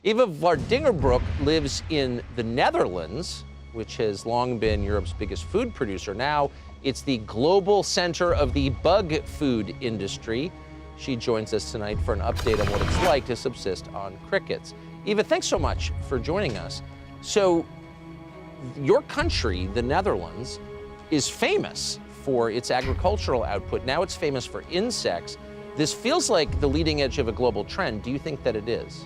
Eva Vardingerbroek lives in the Netherlands, which has long been Europe's biggest food producer. Now it's the global center of the bug food industry. She joins us tonight for an update on what it's like to subsist on crickets. Eva, thanks so much for joining us. So your country, the Netherlands, is famous for its agricultural output. Now it's famous for insects. This feels like the leading edge of a global trend. Do you think that it is?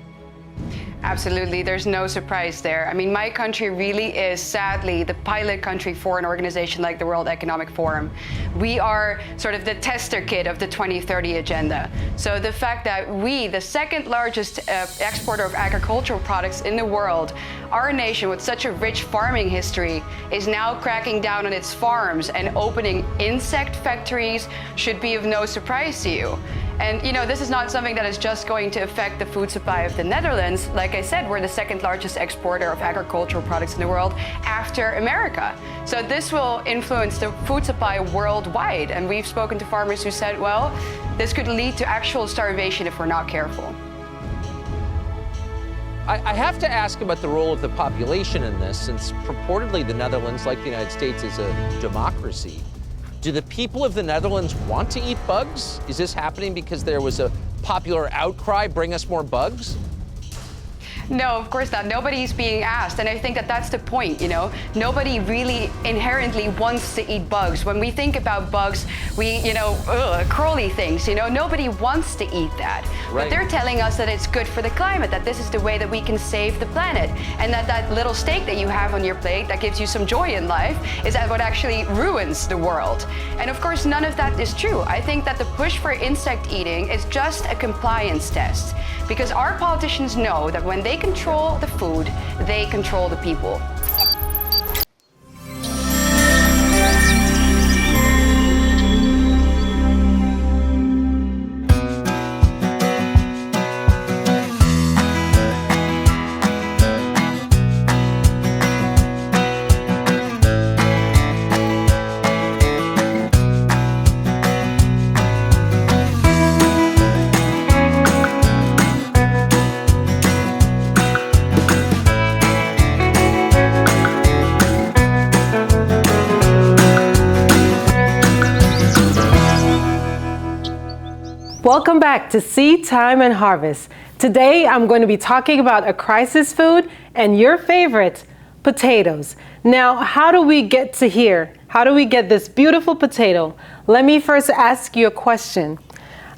Absolutely, there's no surprise there. I mean, my country really is, sadly, the pilot country for an organization like the World Economic Forum. We are sort of the tester kit of the 2030 agenda. So the fact that we, the second largest exporter of agricultural products in the world, our nation with such a rich farming history is now cracking down on its farms and opening insect factories should be of no surprise to you. And you know, this is not something that is just going to affect the food supply of the Netherlands. Like I said, we're the second largest exporter of agricultural products in the world after America. So this will influence the food supply worldwide. And we've spoken to farmers who said, well, this could lead to actual starvation if we're not careful. I have to ask about the role of the population in this, since purportedly the Netherlands, like the United States, is a democracy. Do the people of the Netherlands want to eat bugs? Is this happening because there was a popular outcry, bring us more bugs? No, of course not. Nobody's being asked. And I think that that's the point, you know. Nobody really inherently wants to eat bugs. When we think about bugs, we, crawly things, nobody wants to eat that. Right. But they're telling us that it's good for the climate, that this is the way that we can save the planet. And that little steak that you have on your plate that gives you some joy in life is that what actually ruins the world. And of course, none of that is true. I think that the push for insect eating is just a compliance test. Because our politicians know that when they control the food, they control the people. Welcome back to Seed Time and Harvest. Today I'm going to be talking about a crisis food and your favorite, potatoes. Now, how do we get to here? How do we get this beautiful potato? Let me first ask you a question.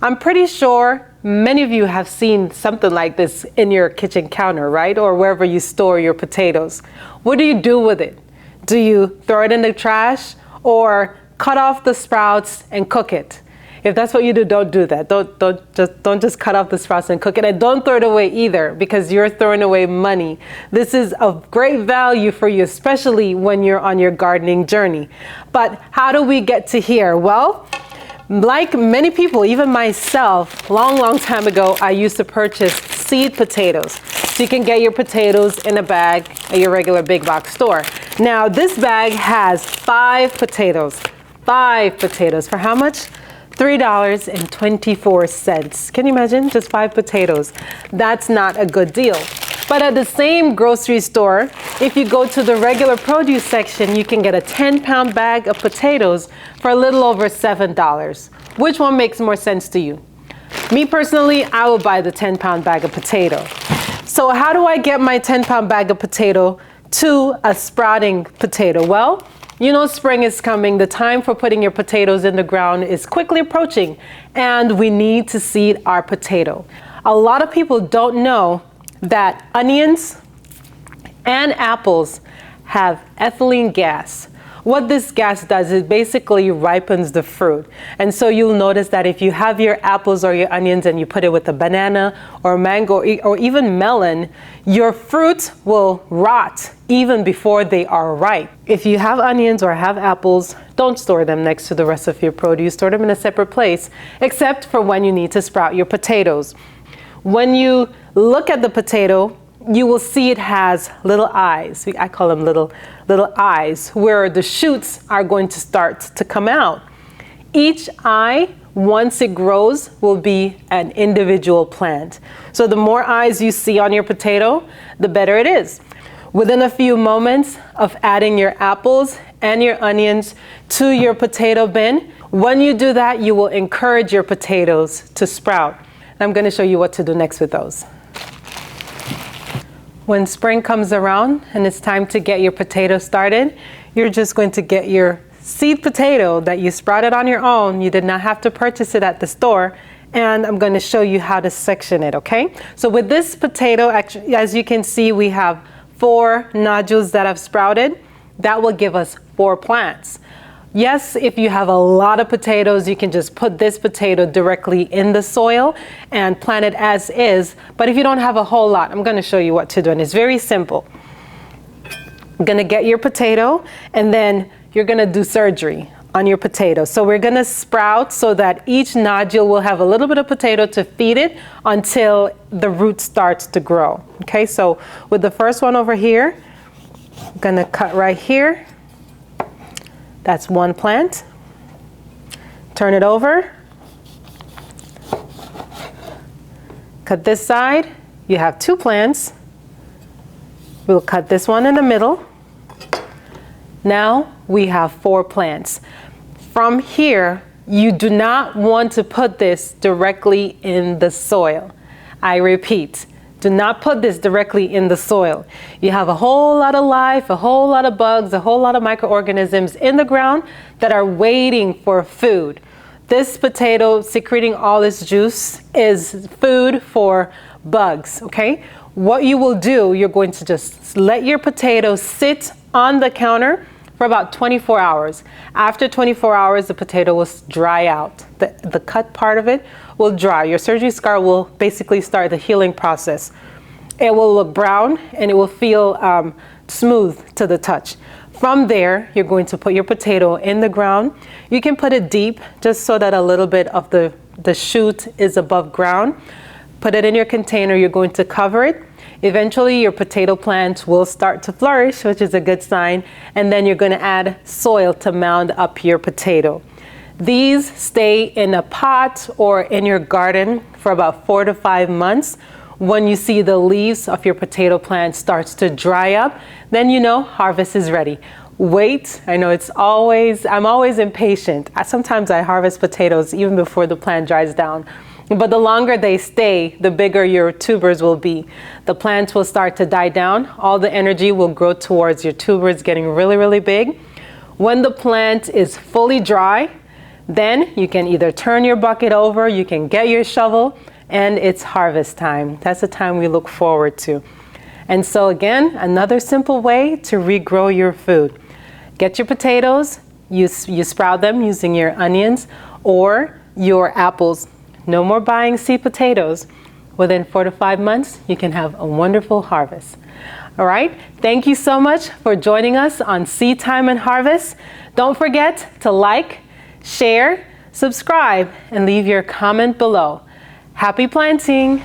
I'm pretty sure many of you have seen something like this in your kitchen counter, right? Or wherever you store your potatoes. What do you do with it? Do you throw it in the trash or cut off the sprouts and cook it? If that's what you do, don't do that. Don't just cut off the sprouts and cook it. And don't throw it away either, because you're throwing away money. This is of great value for you, especially when you're on your gardening journey. But how do we get to here? Well, like many people, even myself, long time ago, I used to purchase seed potatoes. So you can get your potatoes in a bag at your regular big box store. Now, this bag has 5 potatoes. 5 potatoes. For how much? $3.24. Can you imagine? Just 5 potatoes. That's not a good deal. But at the same grocery store, if you go to the regular produce section, you can get a 10-pound bag of potatoes for a little over $7. Which one makes more sense to you? Me personally, I will buy the 10-pound bag of potato. So how do I get my 10-pound bag of potato to a sprouting potato? Well, you know, spring is coming. The time for putting your potatoes in the ground is quickly approaching, and we need to seed our potato. A lot of people don't know that onions and apples have ethylene gas. What this gas does is basically ripens the fruit. And so you'll notice that if you have your apples or your onions and you put it with a banana or mango or even melon, your fruit will rot even before they are ripe. If you have onions or have apples, don't store them next to the rest of your produce. Store them in a separate place, except for when you need to sprout your potatoes. When you look at the potato, you will see it has little eyes. I call them little eyes, where the shoots are going to start to come out. Each eye once it grows, will be an individual plant. So the more eyes you see on your potato, the better it is. Within a few moments of adding your apples and your onions to your potato bin, when you do that, you will encourage your potatoes to sprout. And I'm going to show you what to do next with those. When spring comes around and it's time to get your potato started, you're just going to get your seed potato that you sprouted on your own. You did not have to purchase it at the store. And I'm going to show you how to section it, okay? So with this potato, actually, as you can see, we have 4 nodules that have sprouted. That will give us 4 plants. Yes, if you have a lot of potatoes, you can just put this potato directly in the soil and plant it as is. But if you don't have a whole lot, I'm going to show you what to do. And it's very simple. You're going to get your potato and then you're going to do surgery on your potato. So we're going to sprout so that each nodule will have a little bit of potato to feed it until the root starts to grow. Okay, so with the first one over here, I'm going to cut right here. That's 1 plant. Turn it over. Cut this side. You have 2 plants. We'll cut this one in the middle. Now we have 4 plants. From here, you do not want to put this directly in the soil. I repeat, do not put this directly in the soil. You have a whole lot of life, a whole lot of bugs, a whole lot of microorganisms in the ground that are waiting for food. This potato secreting all this juice is food for bugs, okay? What you will do, you're going to just let your potato sit on the counter for about 24 hours. After 24 hours, the potato will dry out. The cut part of it will dry. Your surgery scar will basically start the healing process. It will look brown and it will feel smooth to the touch. From there, you're going to put your potato in the ground. You can put it deep just so that a little bit of the shoot is above ground. Put it in your container. You're going to cover it. Eventually, your potato plant will start to flourish, which is a good sign. And then you're going to add soil to mound up your potato. These stay in a pot or in your garden for about 4 to 5 months. When you see the leaves of your potato plant starts to dry up, then you know harvest is ready. Wait, I know I'm always impatient. Sometimes I harvest potatoes even before the plant dries down. But the longer they stay, the bigger your tubers will be. The plants will start to die down. All the energy will grow towards your tubers getting really, really big. When the plant is fully dry, then you can either turn your bucket over, you can get your shovel, and it's harvest time. That's the time we look forward to. And so again, another simple way to regrow your food. Get your potatoes, you sprout them using your onions or your apples. No more buying seed potatoes. Within 4 to 5 months, you can have a wonderful harvest. All right, thank you so much for joining us on Seed Time and Harvest. Don't forget to like, share, subscribe, and leave your comment below. Happy planting!